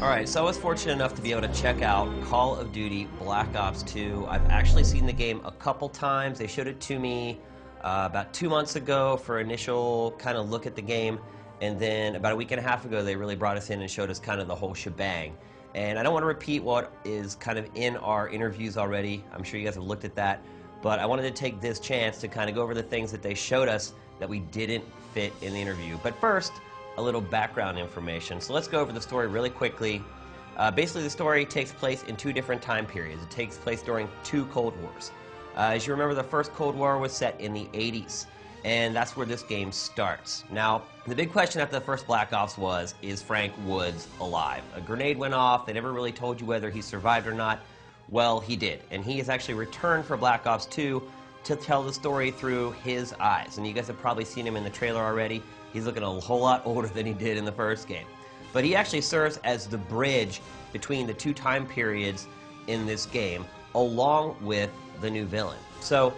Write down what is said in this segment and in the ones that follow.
Alright, so I was fortunate enough to be able to check out Call of Duty Black Ops 2. I've actually seen the game a couple times. They showed it to me about 2 months ago for initial kind of look at the game, and then about a week and a half ago they really brought us in and showed us kind of the whole shebang. And I don't want to repeat what is kind of in our interviews already. I'm sure you guys have looked at that, but I wanted to take this chance to kind of go over the things that they showed us that we didn't fit in the interview. But first, a little background information. So let's go over the story really quickly. Basically, the story takes place in two different time periods. It takes place during two Cold Wars. As you remember, the first Cold War was set in the 80s, and that's where this game starts. Now, the big question after the first Black Ops was, is Frank Woods alive? A grenade went off. They never really told you whether he survived or not. Well, he did, and he has actually returned for Black Ops 2 to tell the story through his eyes. And you guys have probably seen him in the trailer already. He's looking a whole lot older than he did in the first game. But he actually serves as the bridge between the two time periods in this game, along with the new villain. So,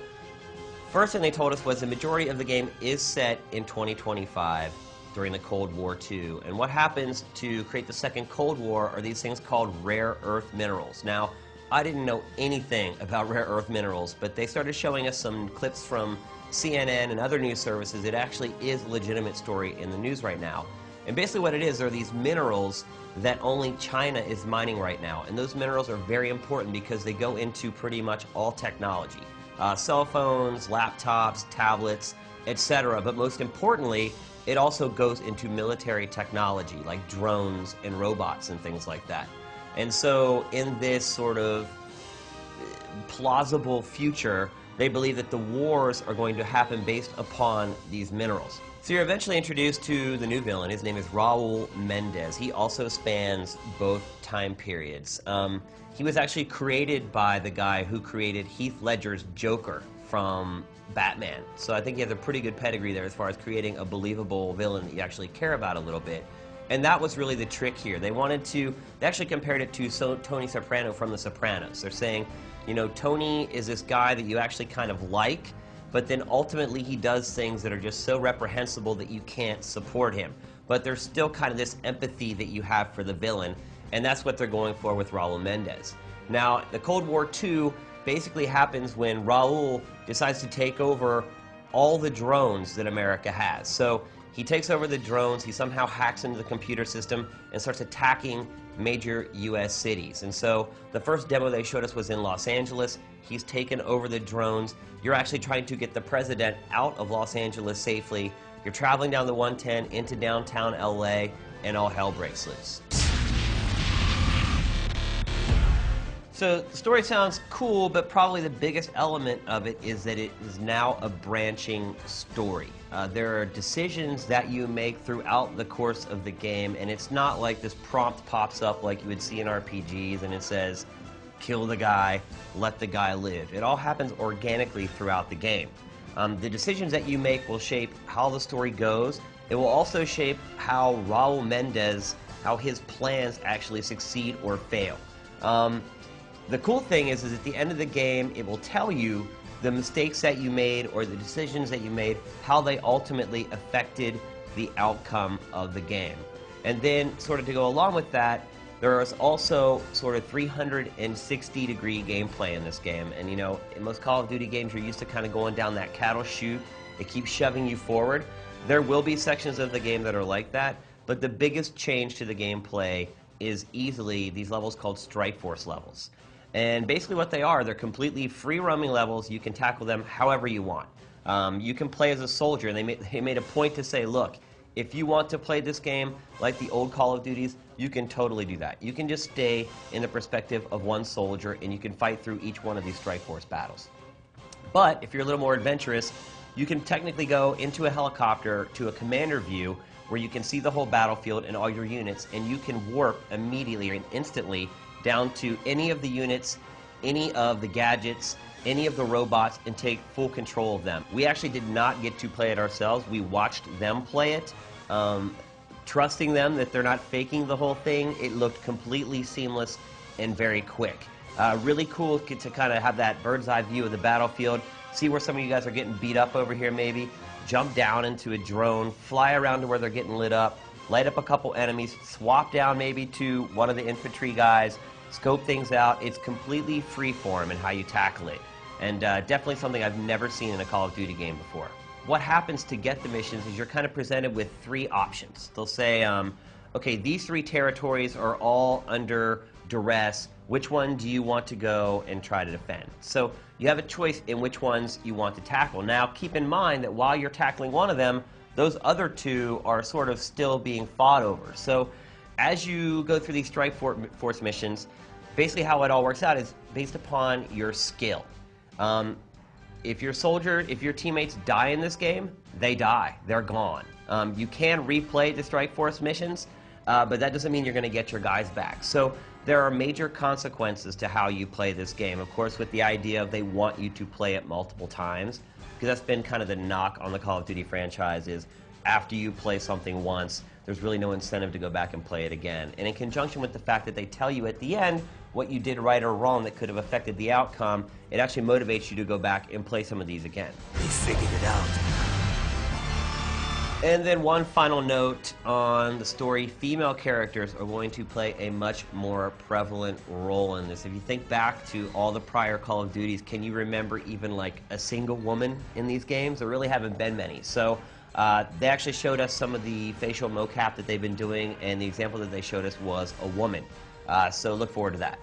first thing they told us was the majority of the game is set in 2025 during the Cold War II. And what happens to create the second Cold War are these things called rare earth minerals. Now, I didn't know anything about rare earth minerals, but they started showing us some clips from CNN and other news services. It actually is a legitimate story in the news right now. And basically what it is are these minerals that only China is mining right now. And those minerals are very important because they go into pretty much all technology. Cell phones, laptops, tablets, etc. But most importantly, it also goes into military technology like drones and robots and things like that. And so in this sort of plausible future, they believe that the wars are going to happen based upon these minerals. So you're eventually introduced to the new villain. His name is Raul Mendez. He also spans both time periods. He was actually created by the guy who created Heath Ledger's Joker from Batman. So I think he has a pretty good pedigree there as far as creating a believable villain that you actually care about a little bit. And that was really the trick here. They actually compared it to Tony Soprano from The Sopranos. They're saying, you know, Tony is this guy that you actually kind of like, but then ultimately he does things that are just so reprehensible that you can't support him. But there's still kind of this empathy that you have for the villain, and that's what they're going for with Raul Mendez. Now, the Cold War II basically happens when Raul decides to take over all the drones that America has. So he takes over the drones, he somehow hacks into the computer system and starts attacking major U.S. cities. And so the first demo they showed us was in Los Angeles. He's taken over the drones. You're actually trying to get the president out of Los Angeles safely. You're traveling down the 110 into downtown L.A., and all hell breaks loose. So the story sounds cool, but probably the biggest element of it is that it is now a branching story. There are decisions that you make throughout the course of the game, and it's not like this prompt pops up like you would see in RPGs and it says, kill the guy, let the guy live. It all happens organically throughout the game. The decisions that you make will shape how the story goes. It will also shape how Raul Mendez, how his plans actually succeed or fail. The cool thing is at the end of the game, it will tell you the mistakes that you made or the decisions that you made, how they ultimately affected the outcome of the game. And then, sort of to go along with that, there is also sort of 360-degree gameplay in this game. And you know, in most Call of Duty games, you're used to kind of going down that cattle chute. It keeps shoving you forward. There will be sections of the game that are like that, but the biggest change to the gameplay is easily these levels called Strike Force levels. And basically what they are, they're completely free-roaming levels. You can tackle them however you want. You can play as a soldier, and they made a point to say, look, if you want to play this game like the old Call of Duties, you can totally do that. You can just stay in the perspective of one soldier, and you can fight through each one of these Strike Force battles. But if you're a little more adventurous, you can technically go into a helicopter to a commander view where you can see the whole battlefield and all your units, and you can warp immediately and instantly down to any of the units, any of the gadgets, any of the robots, and take full control of them. We actually did not get to play it ourselves. We watched them play it, trusting them that they're not faking the whole thing. It looked completely seamless and very quick. Really cool to kind of have that bird's eye view of the battlefield, see where some of you guys are getting beat up over here maybe, jump down into a drone, fly around to where they're getting lit up, light up a couple enemies, swap down maybe to one of the infantry guys, scope things out. It's completely freeform in how you tackle it, and definitely something I've never seen in a Call of Duty game before. What happens to get the missions is you're kind of presented with 3 options. They'll say, okay, these 3 territories are all under duress. Which one do you want to go and try to defend? So you have a choice in which ones you want to tackle. Now, keep in mind that while you're tackling one of them, those other 2 are sort of still being fought over. So as you go through these strike force missions, basically how it all works out is based upon your skill. If your teammates die in this game, they die. They're gone. You can replay the strike force missions, but that doesn't mean you're going to get your guys back. So there are major consequences to how you play this game. Of course, with the idea of they want you to play it multiple times, because that's been kind of the knock on the Call of Duty franchise is after you play something once, there's really no incentive to go back and play it again. And in conjunction with the fact that they tell you at the end what you did right or wrong that could have affected the outcome, it actually motivates you to go back and play some of these again. They figured it out. And then one final note on the story, female characters are going to play a much more prevalent role in this. If you think back to all the prior Call of Duties, can you remember even like a single woman in these games? There really haven't been many. So they actually showed us some of the facial mocap that they've been doing, and the example that they showed us was a woman. So look forward to that.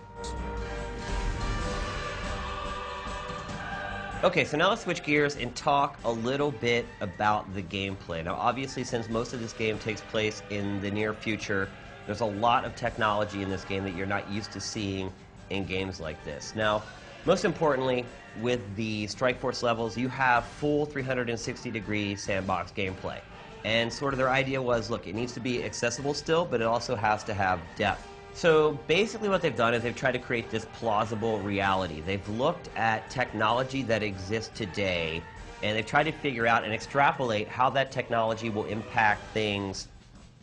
Okay, so now let's switch gears and talk a little bit about the gameplay. Now, obviously, since most of this game takes place in the near future, there's a lot of technology in this game that you're not used to seeing in games like this. Now, most importantly, with the Strike Force levels, you have full 360-degree sandbox gameplay. And sort of their idea was, look, it needs to be accessible still, but it also has to have depth. So basically what they've done is they've tried to create this plausible reality. They've looked at technology that exists today, and they've tried to figure out and extrapolate how that technology will impact things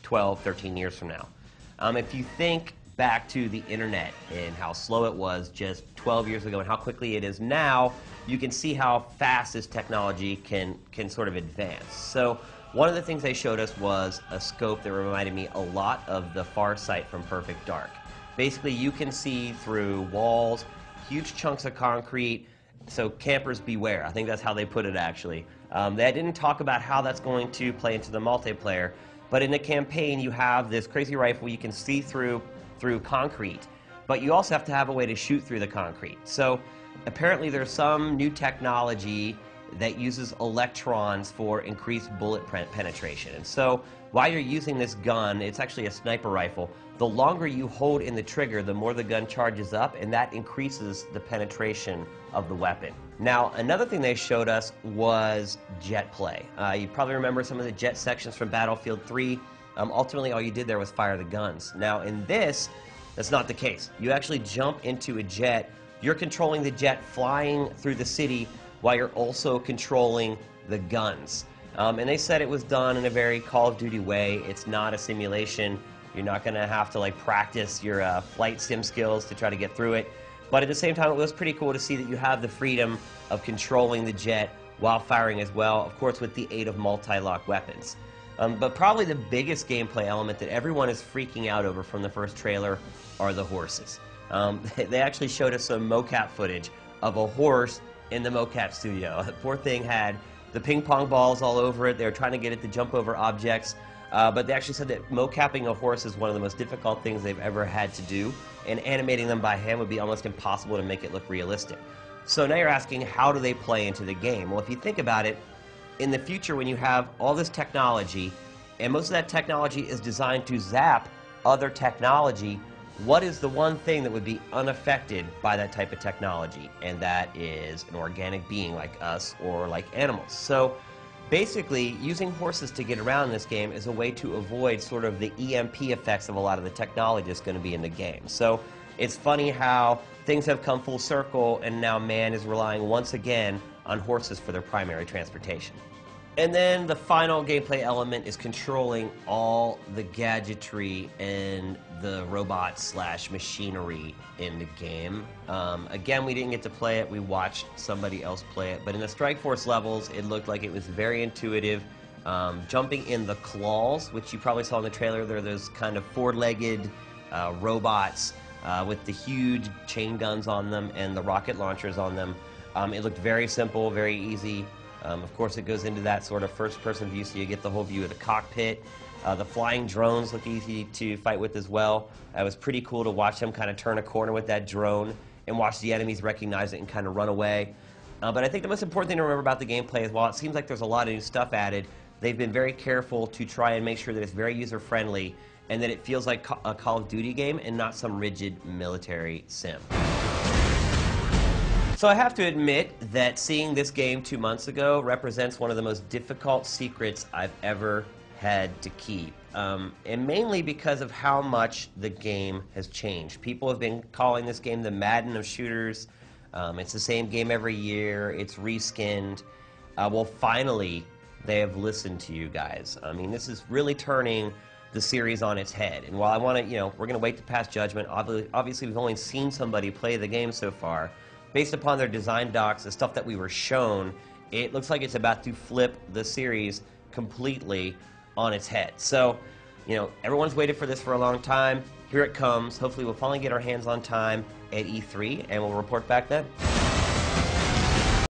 12, 13 years from now. If you think back to the internet and how slow it was just 12 years ago and how quickly it is now, you can see how fast this technology can sort of advance. So one of the things they showed us was a scope that reminded me a lot of the Far Sight from Perfect Dark. Basically, you can see through walls, huge chunks of concrete, so campers beware. I think that's how they put it, actually. They didn't talk about how that's going to play into the multiplayer, but in the campaign, you have this crazy rifle you can see through concrete, but you also have to have a way to shoot through the concrete. So apparently there's some new technology that uses electrons for increased bullet penetration. And so while you're using this gun, it's actually a sniper rifle, the longer you hold in the trigger, the more the gun charges up, and that increases the penetration of the weapon. Now, another thing they showed us was jet play. You probably remember some of the jet sections from Battlefield 3. Ultimately, all you did there was fire the guns. Now, in this, that's not the case. You actually jump into a jet, you're controlling the jet flying through the city while you're also controlling the guns. And they said it was done in a very Call of Duty way. It's not a simulation. You're not going to have to like practice your flight sim skills to try to get through it. But at the same time, it was pretty cool to see that you have the freedom of controlling the jet while firing as well, of course with the aid of multi-lock weapons. But probably the biggest gameplay element that everyone is freaking out over from the first trailer are the horses. They actually showed us some mocap footage of a horse in the mocap studio. The poor thing had the ping pong balls all over it. They were trying to get it to jump over objects, but they actually said that mocapping a horse is one of the most difficult things they've ever had to do, and animating them by hand would be almost impossible to make it look realistic. So now you're asking, how do they play into the game? Well, if you think about it, in the future when you have all this technology, and most of that technology is designed to zap other technology, what is the one thing that would be unaffected by that type of technology? And that is an organic being like us or like animals. So basically, using horses to get around this game is a way to avoid sort of the EMP effects of a lot of the technology that's going to be in the game. So it's funny how things have come full circle and now man is relying once again on horses for their primary transportation. And then the final gameplay element is controlling all the gadgetry and the robots/machinery in the game. Again, we didn't get to play it. We watched somebody else play it. But in the Strike Force levels, it looked like it was very intuitive, jumping in the claws, which you probably saw in the trailer. They're those kind of four-legged robots with the huge chain guns on them and the rocket launchers on them. It looked very simple, very easy. Of course, it goes into that sort of first-person view, so you get the whole view of the cockpit. The flying drones look easy to fight with as well. It was pretty cool to watch them kind of turn a corner with that drone and watch the enemies recognize it and kind of run away. But I think the most important thing to remember about the gameplay is while it seems like there's a lot of new stuff added, they've been very careful to try and make sure that it's very user-friendly and that it feels like a Call of Duty game and not some rigid military sim. So I have to admit that seeing this game 2 months ago represents one of the most difficult secrets I've ever had to keep. And mainly because of how much the game has changed. People have been calling this game the Madden of shooters. It's the same game every year. It's reskinned. Well, finally, they have listened to you guys. I mean, this is really turning the series on its head. And while I want to, we're going to wait to pass judgment. Obviously, we've only seen somebody play the game so far. Based upon their design docs, the stuff that we were shown, it looks like it's about to flip the series completely on its head. So, everyone's waited for this for a long time. Here it comes. Hopefully we'll finally get our hands on time at E3, and we'll report back then.